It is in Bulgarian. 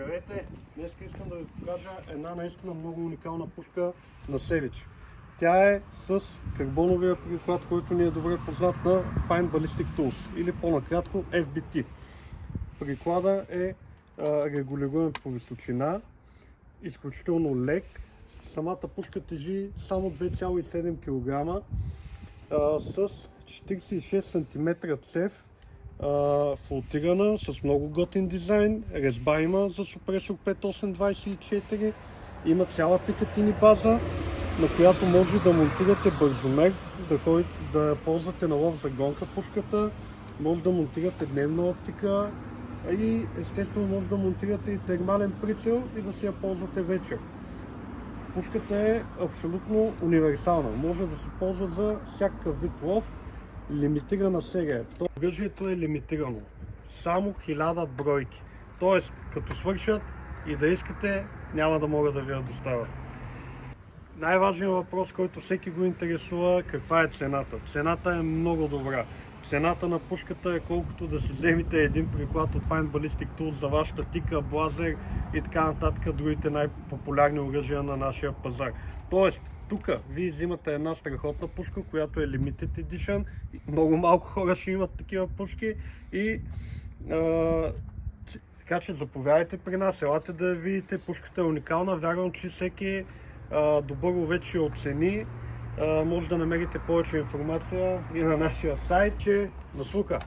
Здравейте! Днес искам да ви покажа една наистина много уникална пушка на Savage. Тя е с карбоновия приклад, който ни е добре познат на Fine Ballistic Tools или по-накратко FBT. Приклада е регулируем по височина, изключително лек. Самата пушка тежи само 2,7 кг с 46 см цев. Флотирана, с много готин дизайн, резба има за супресор 5824, има цяла пикатини база, на която може да монтирате бързомер, да ползвате на лов за гонка пушката, може да монтирате дневна оптика и естествено може да монтирате и термален прицел и да си я ползвате вечер. Пушката е абсолютно универсална, може да се ползва за всякакъв вид лов. Лимитирана серия. Оръжието е лимитирано. Само 1000 бройки. Тоест, като свършат и да искате, няма да мога да ви я доставя. Най-важният въпрос, който всеки го интересува, каква е цената. Цената е много добра. Цената на пушката е колкото да си вземете един приклад от Fine Ballistic Tools за вашата тика, блазер и така нататък, другите най-популярни оръжия на нашия пазар. Тоест, тук вие взимате една страхотна пушка, която е Limited Edition. Много малко хора ще имат такива пушки. И така че заповядайте при нас, елате да я видите. Пушката е уникална. Вярвам, че всеки добър ловец ще оцени. Може да намерите повече информация и на нашия сайт. На слука!